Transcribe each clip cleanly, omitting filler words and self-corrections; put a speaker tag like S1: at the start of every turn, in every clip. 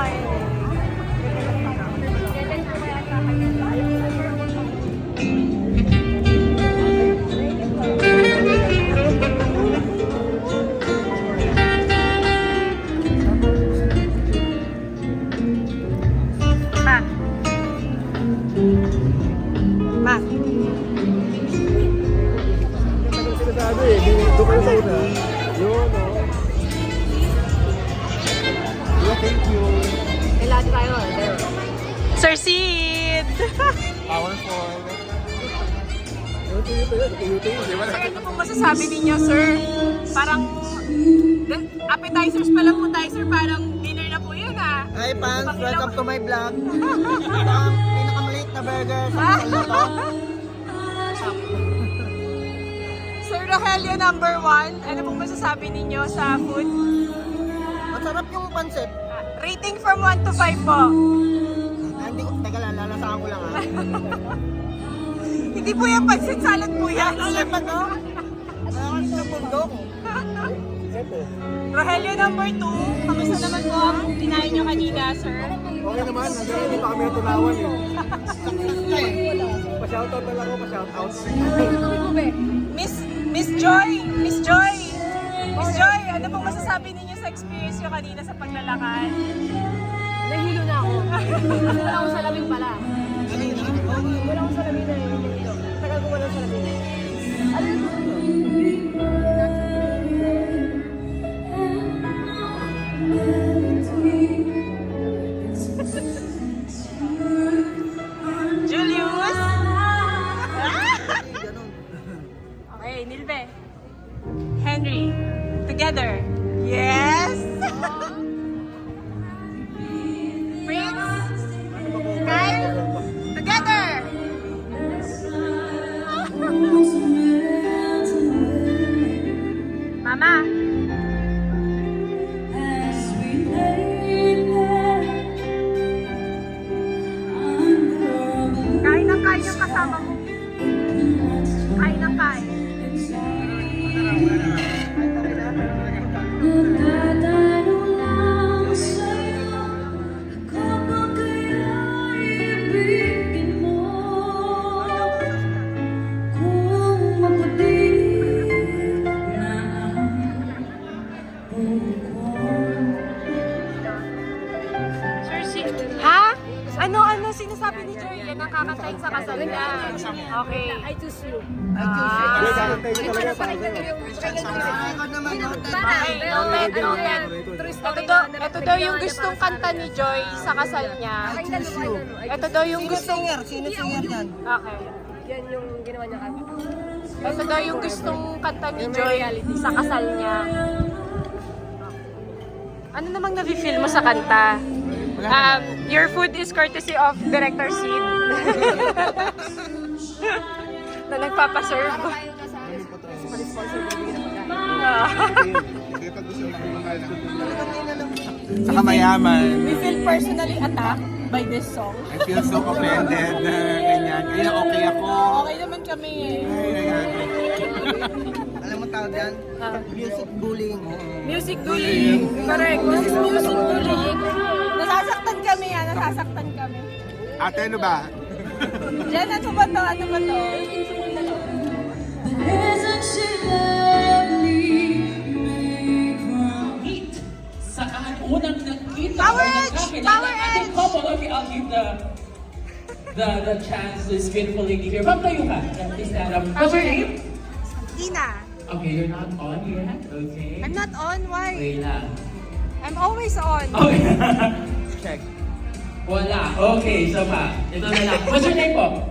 S1: kumakain eh. Ma.
S2: Sabi eh, doon kayo sa una. Yun, no? Yeah, thank you.
S1: Kailangan tayo order.
S3: Sir Sid!
S2: Powerful. Di ba?
S3: Sir, ano pong masasabi ninyo, sir? Parang appetizers pa lang po tayo, sir. Parang dinner na po yun, ha?
S4: Hi fans, welcome to my vlog. Ito ang pinakamaliit na burger sa Luto.
S3: Sir Rogelio, number 1. Ano pong masasabi ninyo sa food?
S4: Masarap yung pancit.
S3: Rating from 1 to 5 po.
S4: Hindi ko, teka lang, lalasahan ko lang ha.
S3: Hindi po yung pansit salad po yan.
S4: Alam ba to? Alam sa bundok.
S3: Rogelio, number 2. Kamusta naman po ang kinain nyo kanina, sir?
S2: Okay naman, hanggang hindi pa kami natunawan eh.
S4: Success na eh.
S2: Pa-shoutout na lang ako, pa-shoutout.
S3: Miss Joy! Miss Joy! Miss Joy, ano pong masasabi ninyo sa experience nyo kanina sa paglalakad?
S1: Nahilo na ako. Wala akong salamin pala. Wala akong salamin na yun. Tagal ko walang salamin. Ano yun?
S3: Julius! Okay, Nilbe. Henry. Together. Yes! Prince. Kyle. Together. Mama. Kain ng kain yung kasama mo. Kain ng kain. Ha? Ano sinasabi ni Joy? Yan ang kakantahin sa kasal niya. Okay.
S1: I choose you.
S4: Ikaw naman,
S3: Ito daw yung gustong kanta ni Joy sa kasal niya. Ito daw yung gustong...
S4: Sino singer yan?
S3: Okay.
S1: Yan yung ginawa niya kami.
S3: Ito daw yung gustong kanta ni Joy sa kasal niya. Ano namang nafe-feel mo sa kanta? Your food is courtesy of Director Sid. Na nagpapaserve.
S2: Saka mayaman.
S3: We feel personally attacked by this song.
S2: I feel so offended na ganyan. Kaya okay ako.
S3: Okay naman kami eh.
S4: Alam mo tawag yan? Music bullying.
S3: Music bullying. Correct. This is music bullying. Nasasaktan kami ah. Nasasaktan kami.
S2: Ate, ano ba?
S3: Jen, ano ba to? Ano ba to?
S5: Saan unang nakita
S3: Power
S5: o
S3: Edge!
S5: nagkakilala
S3: Power
S5: ng ating
S3: Edge!
S5: couple? Okay, I'll give the chance to this beautiful lady here. Ma'am, tayo ka. Please stand up. What's your name?
S3: Ina.
S5: Okay, you're not on yet. Okay.
S3: I'm not on. Why?
S5: Okay lang.
S3: I'm always on.
S5: Okay.
S2: Check.
S5: Wala. Okay, so pa. Ito na lang. What's your name po?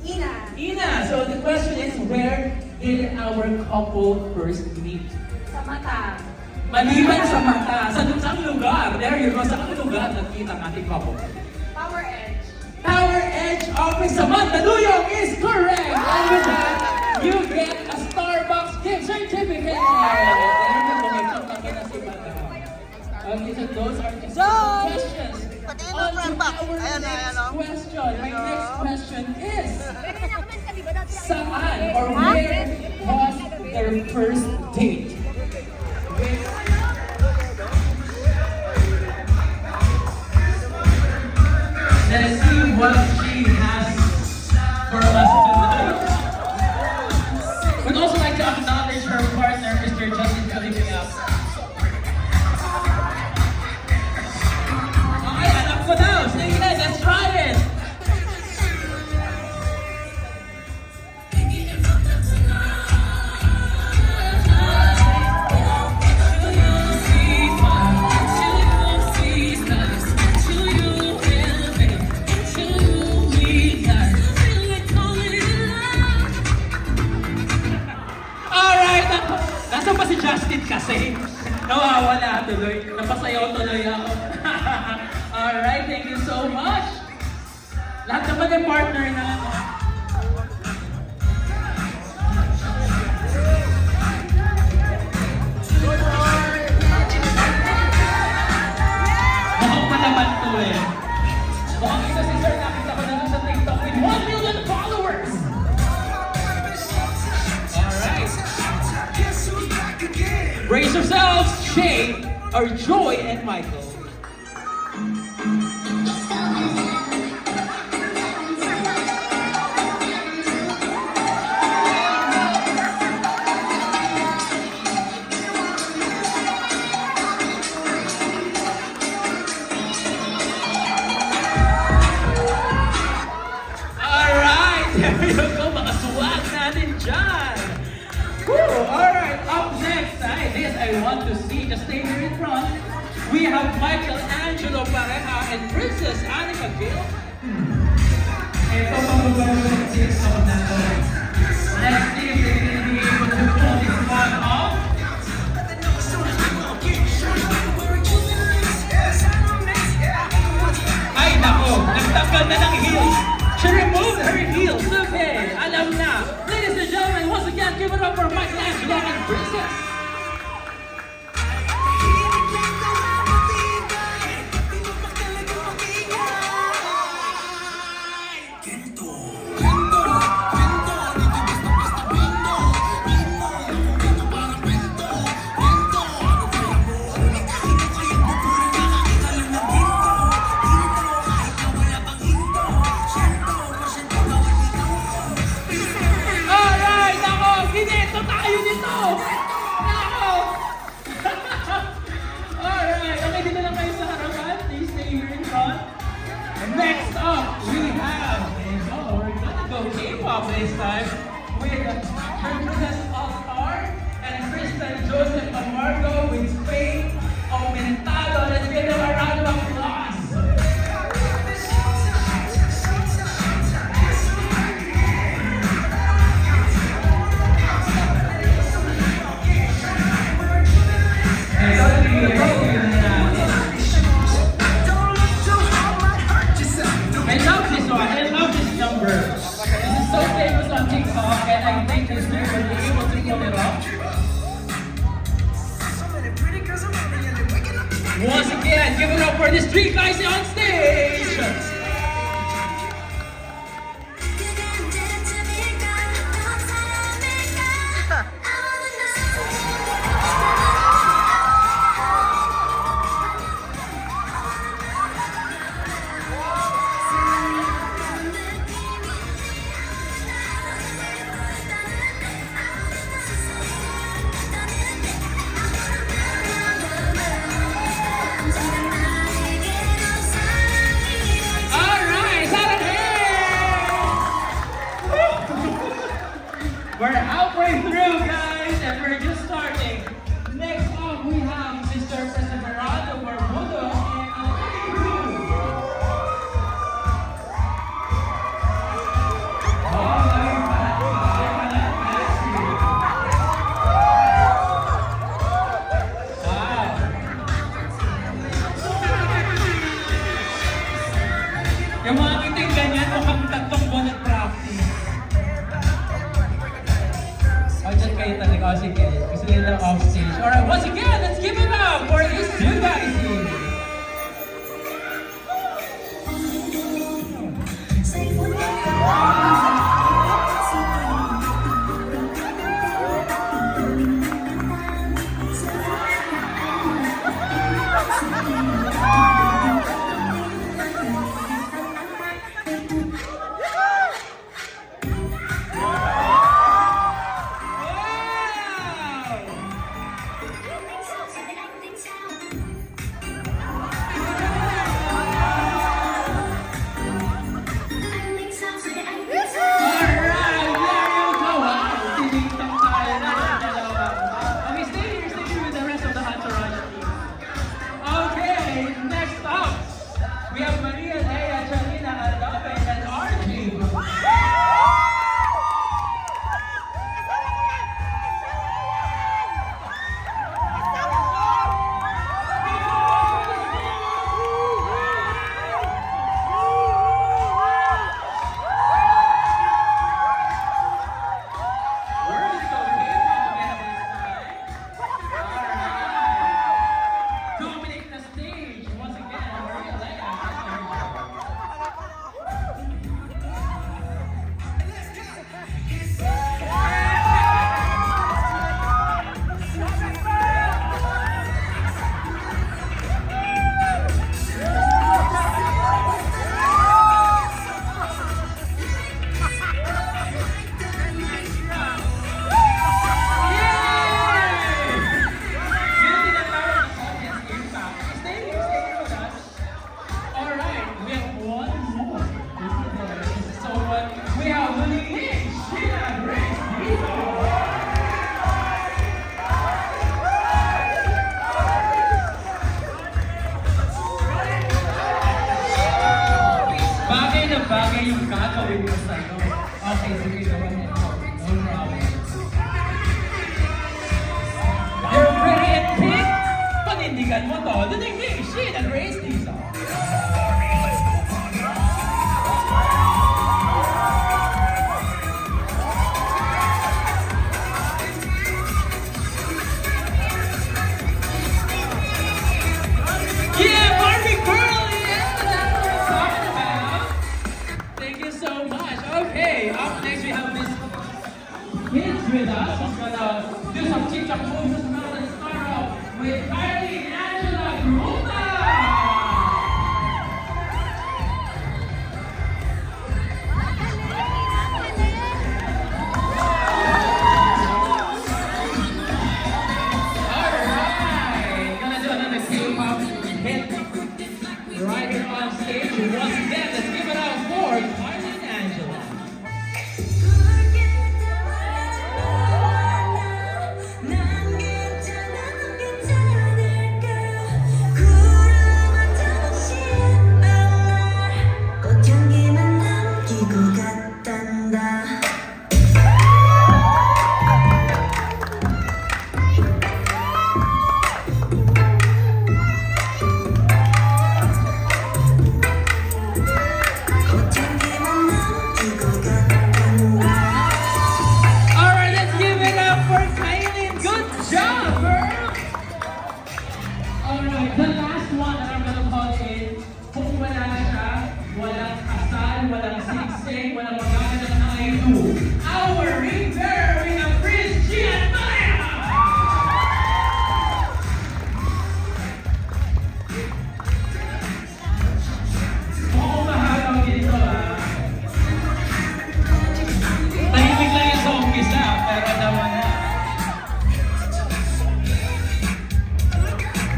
S3: Ina.
S5: Ina. So the question is, where did our couple first meet?
S3: Sa mata.
S5: Maliban sa mata. Saan lugar? There you go. Saan lugar nakita ang ating couple?
S3: Power Edge.
S5: Power Edge Office sa Mandaluyong is correct! And with that, you get a Starbucks gift certificate! Okay, so those are just some questions.
S4: Patingin
S5: On
S4: mo
S5: to
S4: Starbucks.
S5: our
S4: Ayan,
S5: next
S4: ayan, oh.
S5: question. My next question is, saan or where was their first date? Let's see what she has for us tonight. We'd also like to acknowledge her partner, Mr. Justin Calipias. Okay, anak ko daw. Sige na, let's try it. Alright, nasa pa si Justin kasi? Nawawala tuloy. Napasayaw tuloy ako. Alright, thank you so much. Lahat naman yung partner na ako. Mukhang malaman to eh. Mukhang isa si Sir nakita ko na lang sa TikTok with 1 million followers. Alright. Brace yourselves, Shay, or Joy and Michael. Alright, there you go, mga suwag natin dyan. Woo! Alright, up next, this I want to see, just stay here in front. We have Michelangelo Pareja and Princess Annika Gill. Ito pang TikTok na to. Let's see if they can be able to pull this one off. Ay nako, nagtanggal na ng heels. She removed her heels. Okay, alam na. Ladies and gentlemen, once again, give it up for Michelangelo and Princess. Alright, ako, gineto tayo dito! Ako! Alright, okay, dito lang kayo sa harapan. Please stay here in front. Next up, we have, we're gonna go K-pop this time with Princess All-Star and Kristen Joseph Amargo with Faith Aumentado. Let's give them a round of applause. I love this one. I love this number. This is so famous on TikTok, and I think this girl will be able to pull it off. Once again, give it up for these three guys on stage. We're halfway through, guys, and we're just starting. Next up, we have Mr. Perseverado Barbudo and yung mga ngiting ganyan, mukhang tatlong buwan nag-practice. Dyan kayo talaga. O sige, gusto nila off stage. Alright, once again, let's give it up for these two guys here. We have Maria, Leia, Chalina, Aldabe, and Archie. Dominate the stage once again. Maria, Leia, and Archie. Bagay na bagay yung gagawin ko sa'yo. Okay, sige, gawin niya. No problem. You're pretty and pink. Panindigan mo to. Duding-ding, shit, and raise these up. Yeah, Barbie girl, yeah, that's what I'm talking about. Thank you so much. Okay, up next we have this kids with us. Who's gonna do some TikTok moves as well and start off with Kylie and Angela Gruta. Alright, gonna do another K-pop hit right here on stage. Once again, let's give it up for Kylie and Angela.
S6: 꽃향기만 남기고 갔단다. 꽃향기만 남기고 갔단다.
S5: Alright, let's give it up for Kylie. Good job, girl! Alright, the last one that I'm gonna call in, kung wala siya, walang kasal, walang singsing, walang magana ng I2. Our ring bearer, we have Chris G and Maya! Oo, mahalaw dito Tahimik lang yan sa umpisa, pero naman na.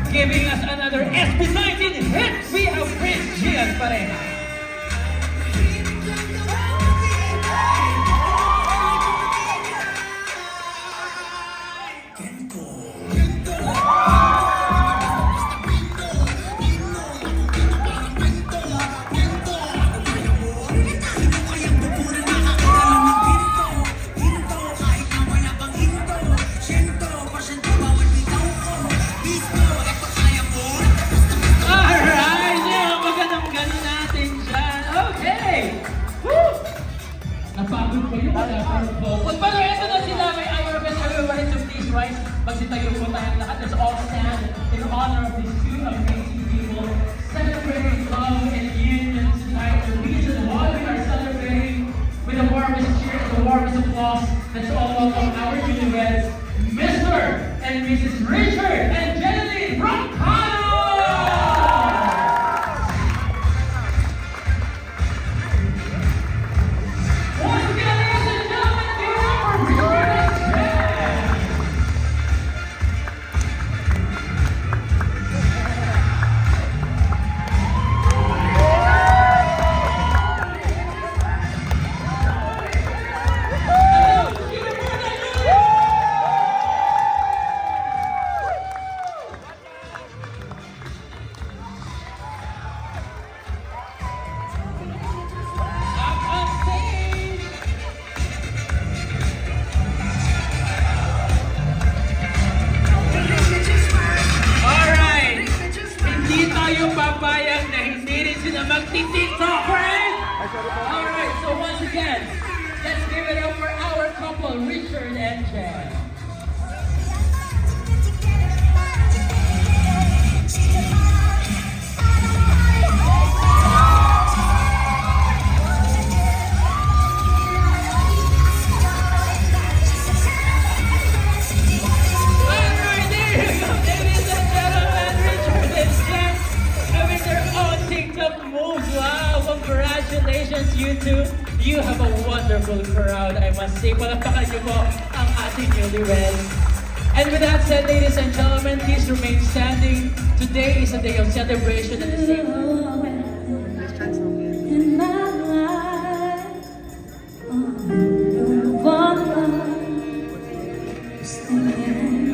S5: Giving us another SB19 hit, we have Chris Gian Pareja. Alright, yeah, magandang galing natin dyan. Okay! Woo! Napagod ko yung wala pa ng vocal. Pero ito na sila, may our best everybody to please rise. Magsitayo po tayong lahat. Let's all stand in honor of these two amazing people celebrating love and union tonight. The reason why we are celebrating with the warmest cheers, the warmest applause. Let's all welcome our newlyweds, Mr. and Mrs. Richard and Jenny Broncano! Once again, ladies and gentlemen, give it up for Richard and Jen! na magti-TikTok, right? Alright, so once again, let's give it up for our couple, Richard and Jen. Alright, there you go, ladies and gentlemen, Richard and Jen having their own TikTok moves. Wow, congratulations you two. You have a wonderful crowd, I must say. Palakpakan niyo po ang ating newlyweds. And with that said, ladies and gentlemen, please remain standing. Today is a day of celebration and the same.
S6: In my life, oh, one love is the end.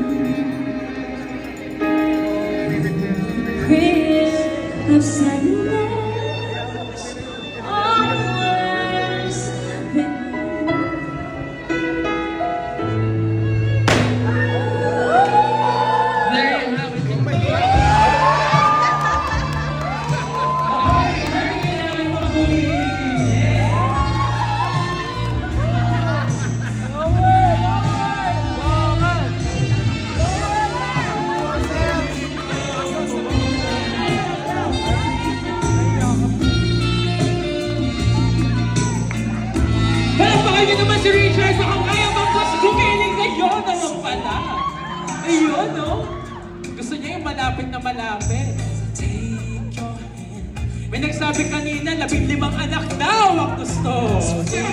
S6: Of sadness, all words
S5: There you have it. Palakpakan niyo naman si Richard sa kaya mas gumiling kayo naman pala. Ayun, no? Gusto niya yung malapit na malapit. May nagsabi kanina, 15 anak daw ang gusto. Sige.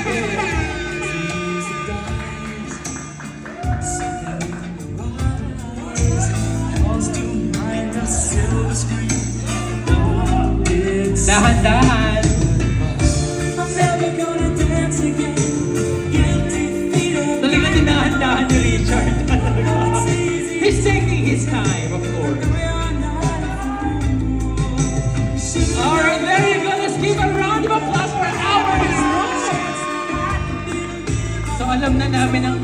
S5: Dahan-dahan. Talagang dinahan-dahan ni Richard. He's taking his time, of course. Alright, there you go. Let's give a round of applause for our groom. So alam na namin ang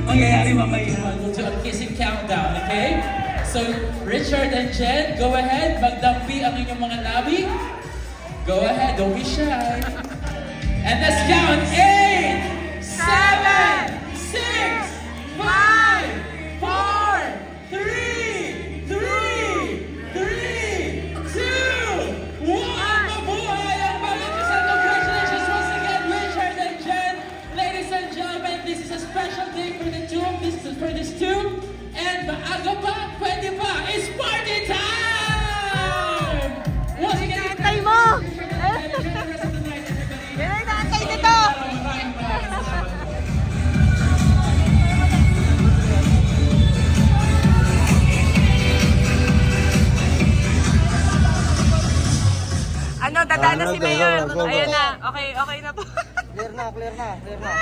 S5: mangyayari mamaya. We'll do a kissing countdown, okay? So Richard and Jen, go ahead. Magdampi ang inyong mga labi. Go ahead, don't be shy. And let's count. 8, 7, 6, 5, 4, 3, 3, 2, 1. Mabuhay ang bawat isa. Congratulations once again, Richard and Jen. Ladies and gentlemen, this is a special day for the two. This is for these two. And maaga pa, pwede pa. It's party time! Once again,
S3: Tay mo! Yan ay naantay nito! Ano, dadaan na si Mayor. Ayan na. Okay, okay na po.
S4: Clear na, clear na, clear na.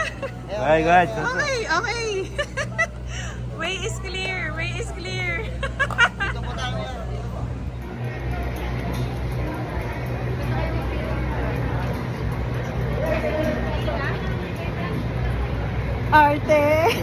S2: Hi guys.
S3: Okay, okay. Way is clear, way is clear. Arte.